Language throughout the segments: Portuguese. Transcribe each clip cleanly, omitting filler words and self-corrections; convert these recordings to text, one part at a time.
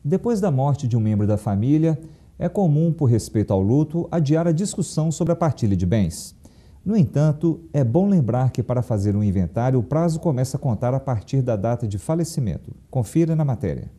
Depois da morte de um membro da família, é comum, por respeito ao luto, adiar a discussão sobre a partilha de bens. No entanto, é bom lembrar que para fazer um inventário, o prazo começa a contar a partir da data de falecimento. Confira na matéria.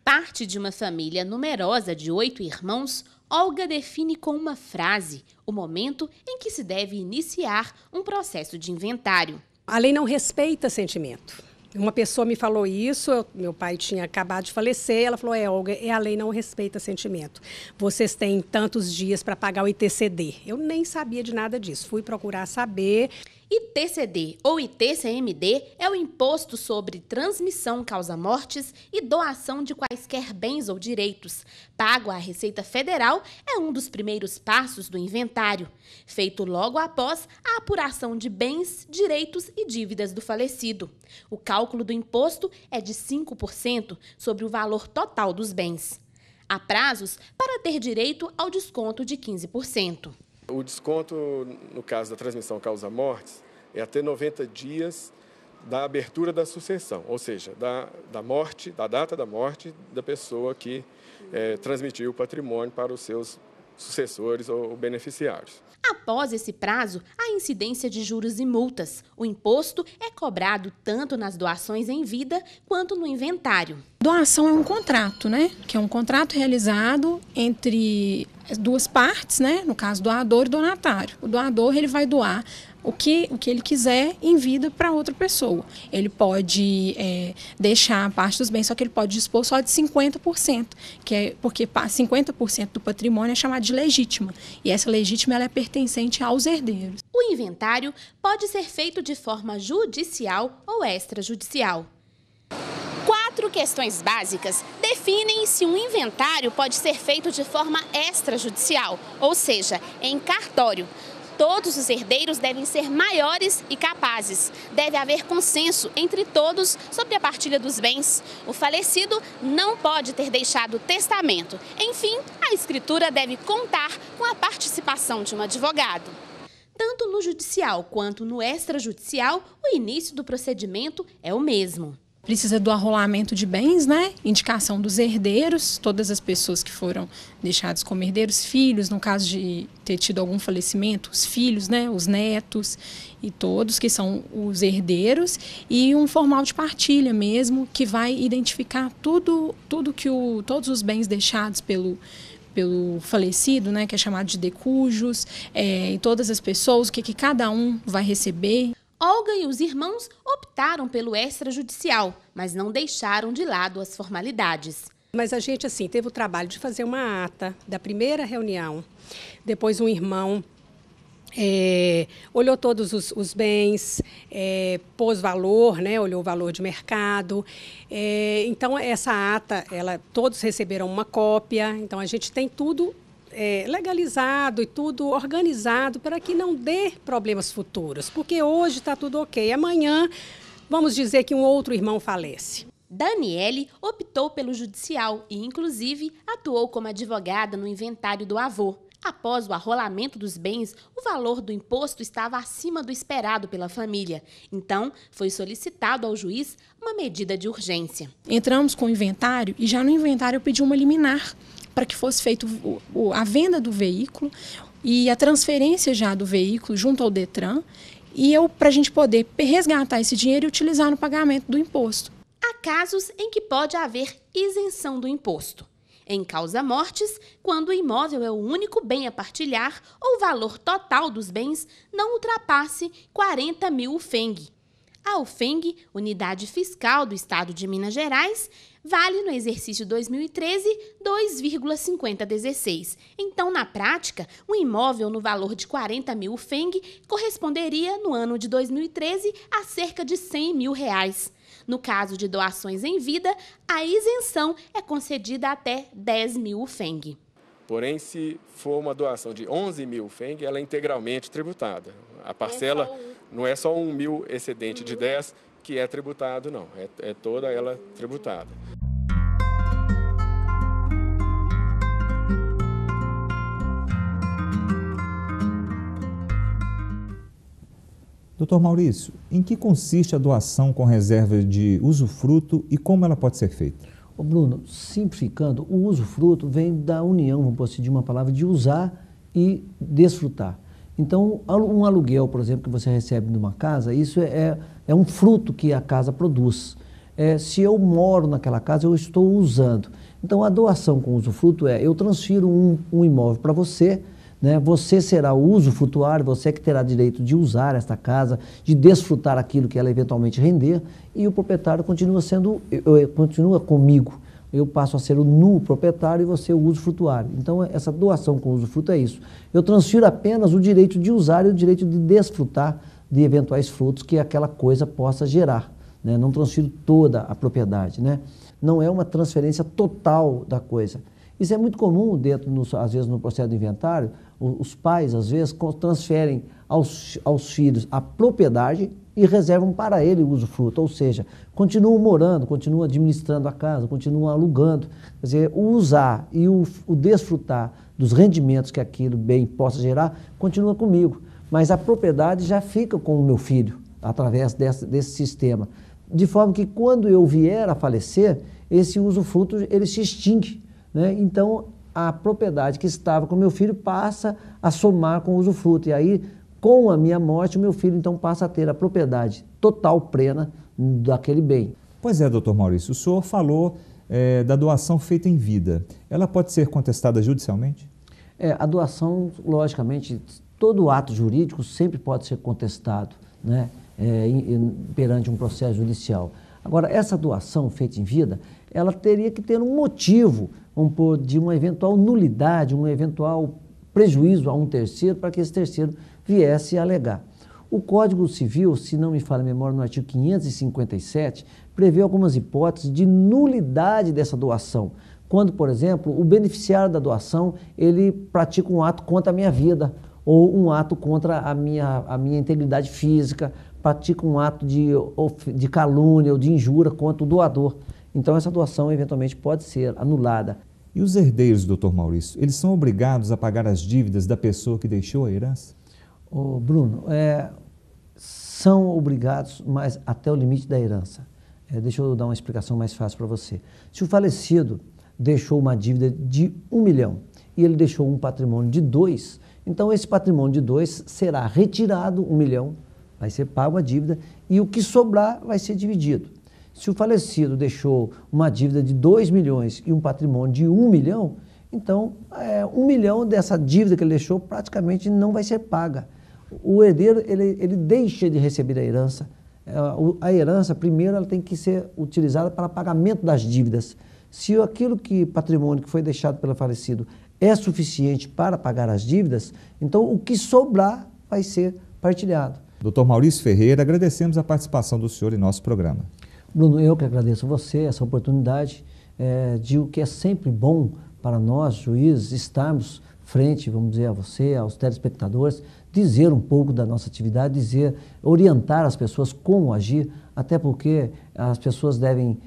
Parte de uma família numerosa de 8 irmãos, Olga define com uma frase o momento em que se deve iniciar um processo de inventário. A lei não respeita sentimento. Uma pessoa me falou isso, meu pai tinha acabado de falecer, ela falou, Olga, a lei não respeita sentimento. Vocês têm tantos dias para pagar o ITCD. Eu nem sabia de nada disso, fui procurar saber. ITCD ou ITCMD é o Imposto sobre Transmissão Causa-Mortes e Doação de Quaisquer Bens ou Direitos. Pago à Receita Federal, é um dos primeiros passos do inventário, feito logo após a apuração de bens, direitos e dívidas do falecido. O cálculo do imposto é de 5% sobre o valor total dos bens. Há prazos para ter direito ao desconto de 15%. O desconto, no caso da transmissão causa-mortes, é até 90 dias da abertura da sucessão, ou seja, da data da morte da pessoa que transmitiu o patrimônio para os seus sucessores ou beneficiários. Após esse prazo, há incidência de juros e multas. O imposto é cobrado tanto nas doações em vida quanto no inventário. Doação é um contrato, né? Que é um contrato realizado entre as duas partes, né? No caso, doador e donatário. O doador ele vai doar o que ele quiser em vida para outra pessoa. Ele pode deixar parte dos bens, só que ele pode dispor só de 50%, que é porque 50% do patrimônio é chamado de legítima. E essa legítima ela é pertencente aos herdeiros. O inventário pode ser feito de forma judicial ou extrajudicial. 4 questões básicas definem se um inventário pode ser feito de forma extrajudicial, ou seja, em cartório. Todos os herdeiros devem ser maiores e capazes. Deve haver consenso entre todos sobre a partilha dos bens. O falecido não pode ter deixado testamento. Enfim, a escritura deve contar com a participação de um advogado. Tanto no judicial quanto no extrajudicial, o início do procedimento é o mesmo. Precisa do arrolamento de bens, né? Indicação dos herdeiros, todas as pessoas que foram deixadas como herdeiros, filhos, no caso de ter tido algum falecimento, os filhos, né? Os netos e todos que são os herdeiros, e um formal de partilha mesmo, que vai identificar todos os bens deixados pelo falecido, né? Que é chamado de decujos, e todas as pessoas, o que cada um vai receber. Olga e os irmãos optaram pelo extrajudicial, mas não deixaram de lado as formalidades. Mas a gente, assim, teve o trabalho de fazer uma ata da primeira reunião. Depois um irmão olhou todos os bens, pôs valor, né, olhou o valor de mercado. Então, essa ata, todos receberam uma cópia. Então, a gente tem tudo legalizado e tudo organizado para que não dê problemas futuros, porque hoje está tudo ok. Amanhã, vamos dizer que um outro irmão falece. Daniele optou pelo judicial e, inclusive, atuou como advogada no inventário do avô. Após o arrolamento dos bens, o valor do imposto estava acima do esperado pela família. Então, foi solicitado ao juiz uma medida de urgência. Entramos com o inventário e já no inventário eu pedi uma liminar para que fosse feita a venda do veículo e a transferência já do veículo junto ao Detran, e para a gente poder resgatar esse dinheiro e utilizar no pagamento do imposto. Há casos em que pode haver isenção do imposto. Em causa-mortes, quando o imóvel é o único bem a partilhar ou o valor total dos bens não ultrapasse 40 mil UFENG. A UFENG, Unidade Fiscal do Estado de Minas Gerais, vale no exercício 2013 2,5016. Então, na prática, um imóvel no valor de 40 mil UFENG corresponderia, no ano de 2013, a cerca de R$100 mil. No caso de doações em vida, a isenção é concedida até 10 mil UFENG. Porém, se for uma doação de 11 mil UFENG, ela é integralmente tributada. A parcela não é só 1 mil excedente de 10 que é tributado, não. É toda ela tributada. Dr. Maurício, em que consiste a doação com reserva de usufruto e como ela pode ser feita? Ô Bruno, simplificando, o usufruto vem da união, vamos pôr assim, de uma palavra, de usar e desfrutar. Então, um aluguel, por exemplo, que você recebe numa casa, isso é um fruto que a casa produz. Se eu moro naquela casa, eu estou usando. Então, a doação com usufruto eu transfiro um imóvel para você, né? Você será o usufrutuário, você que terá direito de usar esta casa, de desfrutar aquilo que ela eventualmente render, e o proprietário continua comigo. Eu passo a ser o proprietário e você o usufrutuário. Então, essa doação com usufruto é isso. Eu transfiro apenas o direito de usar e o direito de desfrutar de eventuais frutos que aquela coisa possa gerar, né? Não transfiro toda a propriedade, né? Não é uma transferência total da coisa. Isso é muito comum às vezes no processo de inventário. Os pais, às vezes, transferem aos filhos a propriedade e reservam para ele o usufruto, ou seja, continuam morando, continuam administrando a casa, continuam alugando. Quer dizer, o usar e o desfrutar dos rendimentos que aquilo bem possa gerar, continua comigo. Mas a propriedade já fica com o meu filho, através desse sistema. De forma que quando eu vier a falecer, esse usufruto ele se extingue, né? Então, a propriedade que estava com o meu filho passa a somar com o usufruto. E aí, com a minha morte, o meu filho então passa a ter a propriedade total, plena daquele bem. Pois é, doutor Maurício, o senhor falou da doação feita em vida. Ela pode ser contestada judicialmente? A doação, logicamente, todo ato jurídico sempre pode ser contestado, né? Perante um processo judicial. Agora, essa doação feita em vida, ela teria que ter um motivo de uma eventual nulidade, um eventual prejuízo a um terceiro, para que esse terceiro viesse a alegar. O Código Civil, se não me falha a memória, no artigo 557, prevê algumas hipóteses de nulidade dessa doação. Quando, por exemplo, o beneficiário da doação, ele pratica um ato contra a minha vida, ou um ato contra a minha integridade física, pratica um ato de calúnia ou de injúria contra o doador. Então, essa doação, eventualmente, pode ser anulada. E os herdeiros, doutor Maurício, eles são obrigados a pagar as dívidas da pessoa que deixou a herança? Bruno, são obrigados, mas até o limite da herança. Deixa eu dar uma explicação mais fácil para você. Se o falecido deixou uma dívida de 1 milhão e ele deixou um patrimônio de 2, então esse patrimônio de 2 será retirado 1 milhão, vai ser pago a dívida e o que sobrar vai ser dividido. Se o falecido deixou uma dívida de 2 milhões e um patrimônio de 1 milhão, então 1 milhão dessa dívida que ele deixou praticamente não vai ser paga. O herdeiro ele deixa de receber a herança. A herança, primeiro, ela tem que ser utilizada para pagamento das dívidas. Se patrimônio que foi deixado pelo falecido é suficiente para pagar as dívidas, então o que sobrar vai ser partilhado. Doutor Maurício Ferreira, agradecemos a participação do senhor em nosso programa. Bruno, eu que agradeço a você essa oportunidade, digo que é sempre bom para nós, juízes, estarmos frente, vamos dizer, a você, aos telespectadores, dizer um pouco da nossa atividade, orientar as pessoas como agir, até porque as pessoas devem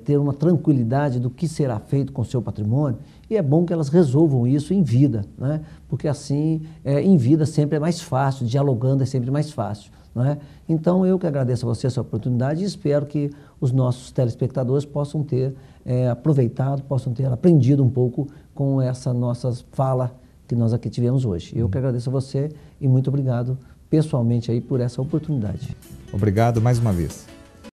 ter uma tranquilidade do que será feito com o seu patrimônio, e é bom que elas resolvam isso em vida, né? Porque assim, em vida sempre é mais fácil, dialogando é sempre mais fácil. Não é? Então, eu que agradeço a você essa oportunidade e espero que os nossos telespectadores possam ter aproveitado, possam ter aprendido um pouco com essa nossa fala que nós aqui tivemos hoje. Eu que agradeço a você e muito obrigado pessoalmente aí por essa oportunidade. Obrigado mais uma vez.